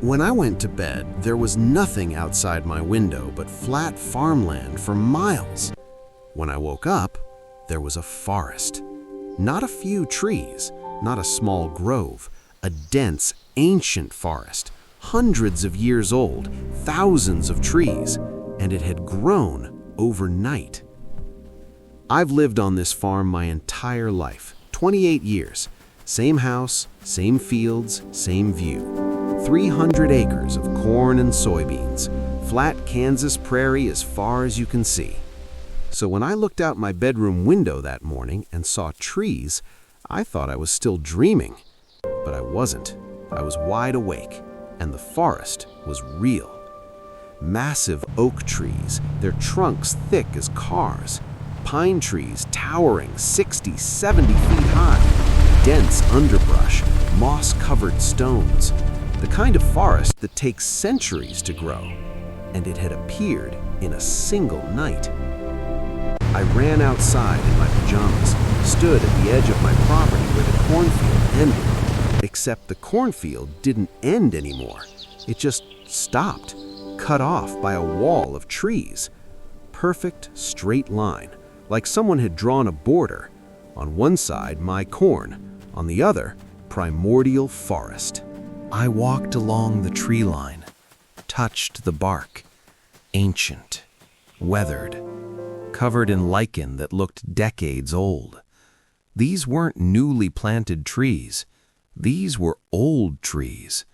When I went to bed, there was nothing outside my window but flat farmland for miles. When I woke up, there was a forest. Not a few trees, not a small grove, a dense, ancient forest, hundreds of years old, thousands of trees, and it had grown overnight. I've lived on this farm my entire life, 28 years. Same house, same fields, same view. 300 acres of corn and soybeans, flat Kansas prairie as far as you can see. So when I looked out my bedroom window that morning and saw trees, I thought I was still dreaming. But I wasn't. I was wide awake, and the forest was real. Massive oak trees, their trunks thick as cars. Pine trees towering 60, 70 feet high. Dense underbrush, moss-covered stones. The kind of forest that takes centuries to grow. And it had appeared in a single night. I ran outside in my pajamas, stood at the edge of my property where the cornfield ended. Except the cornfield didn't end anymore. It just stopped, cut off by a wall of trees. Perfect straight line, like someone had drawn a border. On one side, my corn, on the other, primordial forest. I walked along the tree line, touched the bark, ancient, weathered, covered in lichen that looked decades old. These weren't newly planted trees. These were old trees,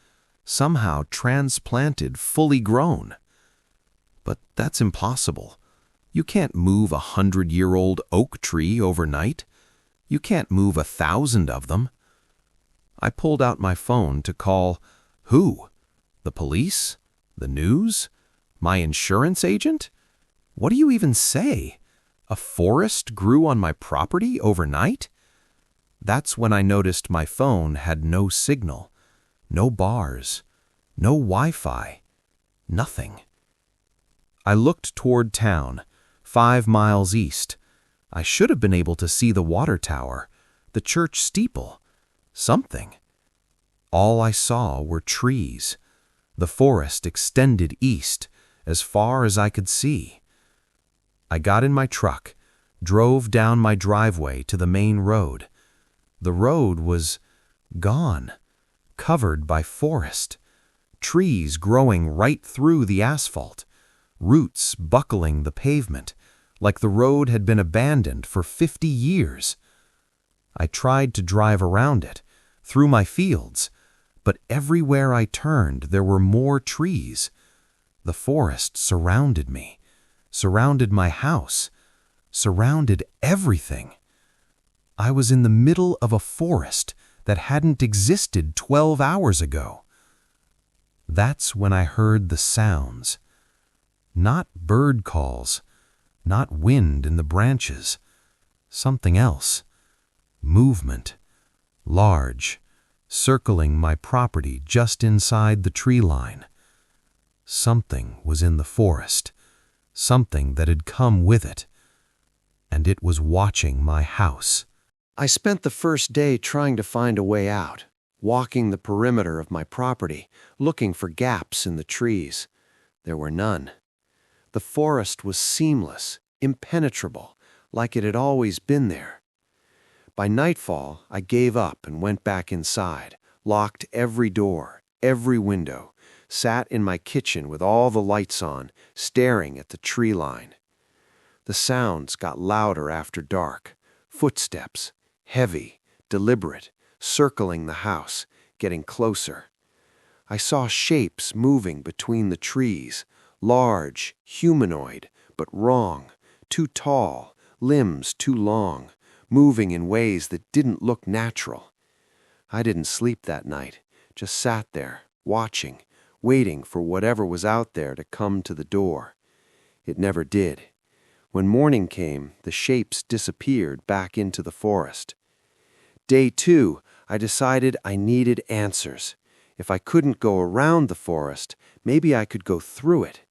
somehow transplanted, fully grown. But that's impossible. You can't move 100-year-old oak tree overnight. You can't move 1,000 of them. I pulled out my phone to call who? The police? The news? My insurance agent? What do you even say? A forest grew on my property overnight? That's when I noticed my phone had no signal, no bars, no Wi-Fi, nothing. I looked toward town, 5 miles east. I should have been able to see the water tower, the church steeple, something. All I saw were trees. The forest extended east, as far as I could see. I got in my truck, drove down my driveway to the main road. The road was gone, covered by forest, trees growing right through the asphalt, roots buckling the pavement, like the road had been abandoned for 50 years. I tried to drive around it, through my fields, but everywhere I turned there were more trees. The forest surrounded me, surrounded my house, surrounded everything. I was in the middle of a forest that hadn't existed 12 hours ago. That's when I heard the sounds. Not bird calls, not wind in the branches. Something else. Movement. Large. Circling my property just inside the tree line. Something was in the forest. Something that had come with it. And it was watching my house. I spent the first day trying to find a way out, walking the perimeter of my property, looking for gaps in the trees. There were none. The forest was seamless, impenetrable, like it had always been there. By nightfall, I gave up and went back inside, locked every door, every window, sat in my kitchen with all the lights on, staring at the tree line. The sounds got louder after dark. Footsteps, heavy, deliberate, circling the house, getting closer. I saw shapes moving between the trees, large, humanoid, but wrong, too tall, limbs too long, moving in ways that didn't look natural. I didn't sleep that night, just sat there, watching, waiting for whatever was out there to come to the door. It never did. When morning came, the shapes disappeared back into the forest. Day 2, I decided I needed answers. If I couldn't go around the forest, maybe I could go through it.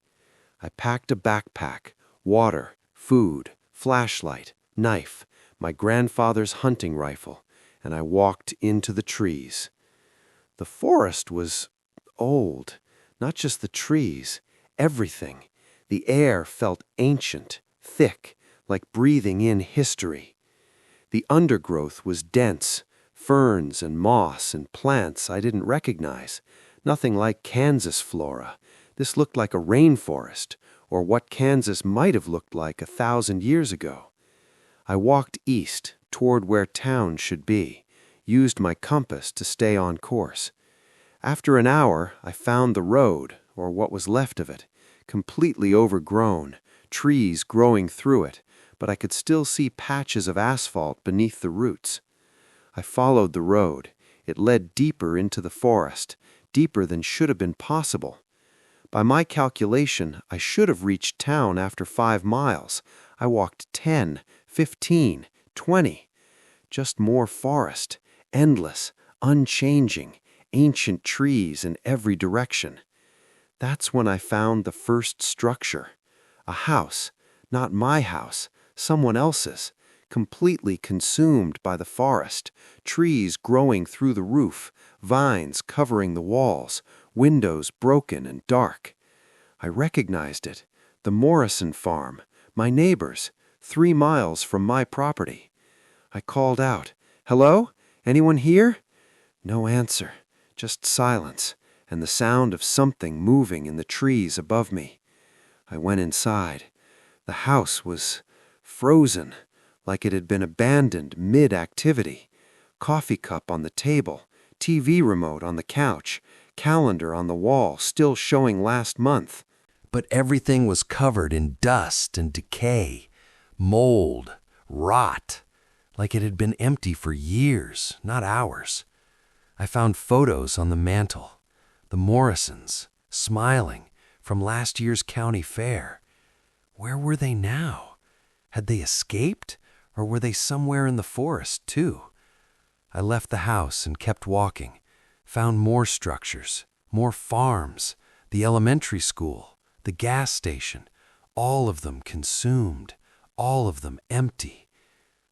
I packed a backpack, water, food, flashlight, knife, my grandfather's hunting rifle, and I walked into the trees. The forest was old. Not just the trees, everything. The air felt ancient, thick, like breathing in history. The undergrowth was dense, ferns and moss and plants I didn't recognize. Nothing like Kansas flora. This looked like a rainforest, or what Kansas might have looked like 1,000 years ago. I walked east, toward where town should be, used my compass to stay on course. After an hour, I found the road, or what was left of it, completely overgrown, trees growing through it, but I could still see patches of asphalt beneath the roots. I followed the road. It led deeper into the forest, deeper than should have been possible. By my calculation, I should have reached town after 5 miles. I walked 10, 15, 20. Just more forest, endless, unchanging, ancient trees in every direction. That's when I found the first structure. A house, not my house, someone else's, completely consumed by the forest, trees growing through the roof, vines covering the walls, windows broken and dark. I recognized it, the Morrison farm, my neighbors, 3 miles from my property. I called out, "Hello? Anyone here?" No answer, just silence, and the sound of something moving in the trees above me. I went inside. The house was frozen, like it had been abandoned mid-activity. Coffee cup on the table, TV remote on the couch, calendar on the wall still showing last month. But everything was covered in dust and decay, mold, rot, like it had been empty for years, not hours. I found photos on the mantel, the Morrisons, smiling, from last year's county fair. Where were they now? Had they escaped, or were they somewhere in the forest, too? I left the house and kept walking, found more structures, more farms, the elementary school, the gas station, all of them consumed, all of them empty.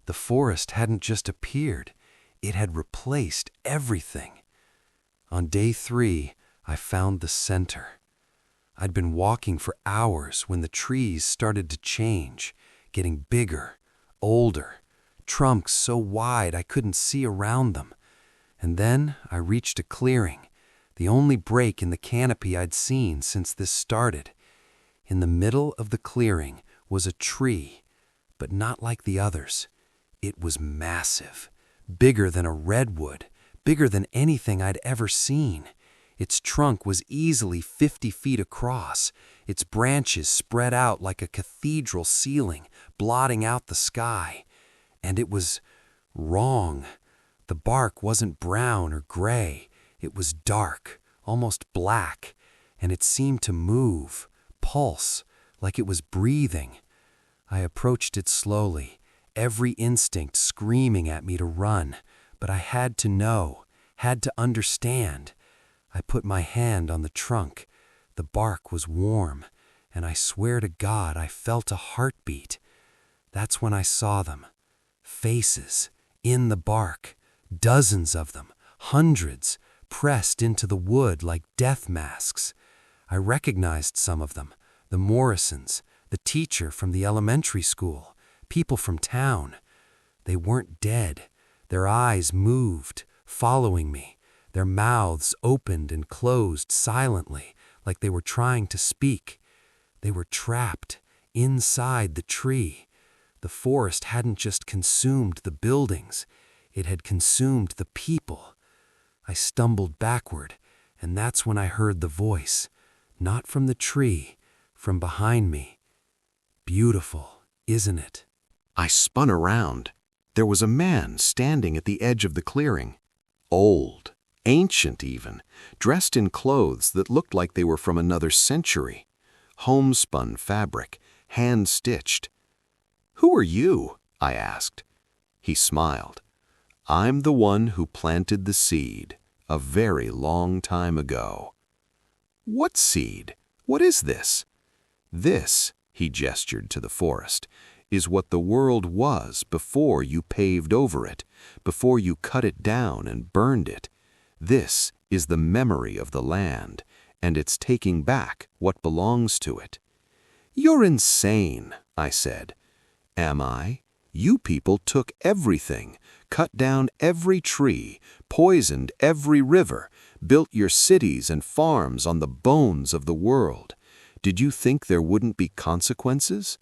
The forest hadn't just appeared, it had replaced everything. On day 3, I found the center. I'd been walking for hours when the trees started to change, getting bigger, older, trunks so wide I couldn't see around them. And then I reached a clearing, the only break in the canopy I'd seen since this started. In the middle of the clearing was a tree, but not like the others. It was massive, bigger than a redwood, bigger than anything I'd ever seen. Its trunk was easily 50 feet across, its branches spread out like a cathedral ceiling, blotting out the sky. And it was wrong. The bark wasn't brown or gray. It was dark, almost black, and it seemed to move, pulse, like it was breathing. I approached it slowly, every instinct screaming at me to run, but I had to know, had to understand. I put my hand on the trunk. The bark was warm, and I swear to God I felt a heartbeat. That's when I saw them. Faces, in the bark, dozens of them, hundreds, pressed into the wood like death masks. I recognized some of them, the Morrisons, the teacher from the elementary school, people from town. They weren't dead. Their eyes moved, following me. Their mouths opened and closed silently, like they were trying to speak. They were trapped inside the tree. The forest hadn't just consumed the buildings, it had consumed the people. I stumbled backward, and that's when I heard the voice, not from the tree, from behind me. Beautiful, isn't it? I spun around. There was a man standing at the edge of the clearing. Old, ancient even, dressed in clothes that looked like they were from another century. Homespun fabric, hand-stitched. "Who are you?" I asked. He smiled. "I'm the one who planted the seed a very long time ago." "What seed? What is this?" "This," he gestured to the forest, "is what the world was before you paved over it, before you cut it down and burned it. This is the memory of the land, and it's taking back what belongs to it. You're insane, I said. Am I? You people took everything, cut down every tree, poisoned every river, built your cities and farms on the bones of the world. Did you think there wouldn't be consequences?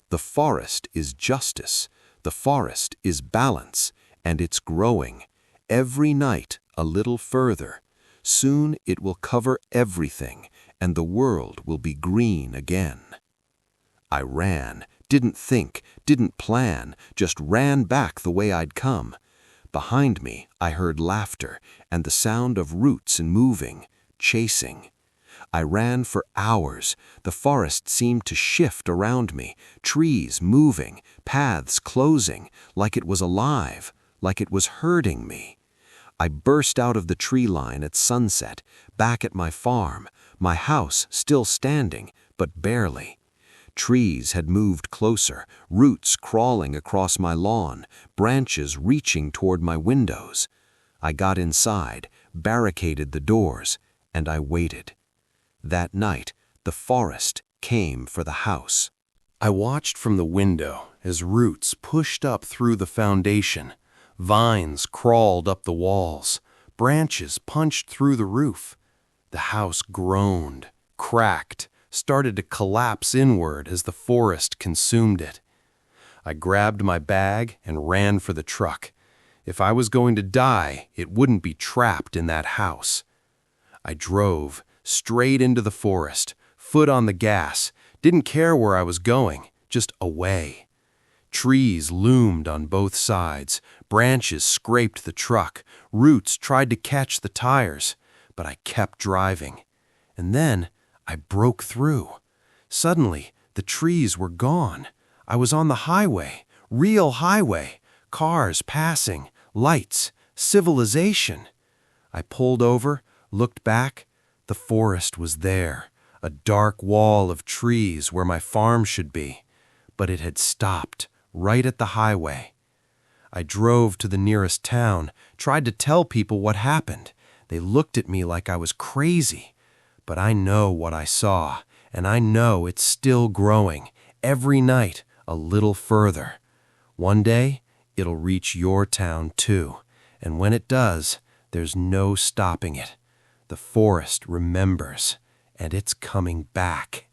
The forest is justice. The forest is balance, and it's growing. Every night a little further. Soon it will cover everything, and the world will be green again. I ran, didn't think, didn't plan, just ran back the way I'd come. Behind me, I heard laughter and the sound of roots and moving, chasing. I ran for hours. The forest seemed to shift around me, trees moving, paths closing, like it was alive, like it was herding me. I burst out of the tree line at sunset, back at my farm, my house still standing, but barely. Trees had moved closer, roots crawling across my lawn, branches reaching toward my windows. I got inside, barricaded the doors, and I waited. That night, the forest came for the house. I watched from the window as roots pushed up through the foundation. Vines crawled up the walls. Branches punched through the roof. The house groaned, cracked, started to collapse inward as the forest consumed it. I grabbed my bag and ran for the truck. If I was going to die, it wouldn't be trapped in that house. I drove straight into the forest, foot on the gas, didn't care where I was going, just away. Trees loomed on both sides, branches scraped the truck, roots tried to catch the tires, but I kept driving. And then I broke through. Suddenly, the trees were gone. I was on the highway, real highway, cars passing, lights, civilization. I pulled over, looked back. The forest was there, a dark wall of trees where my farm should be, but it had stopped right at the highway. I drove to the nearest town, tried to tell people what happened. They looked at me like I was crazy. But I know what I saw, and I know it's still growing, every night a little further. One day, it'll reach your town too, and when it does, there's no stopping it. The forest remembers, and it's coming back.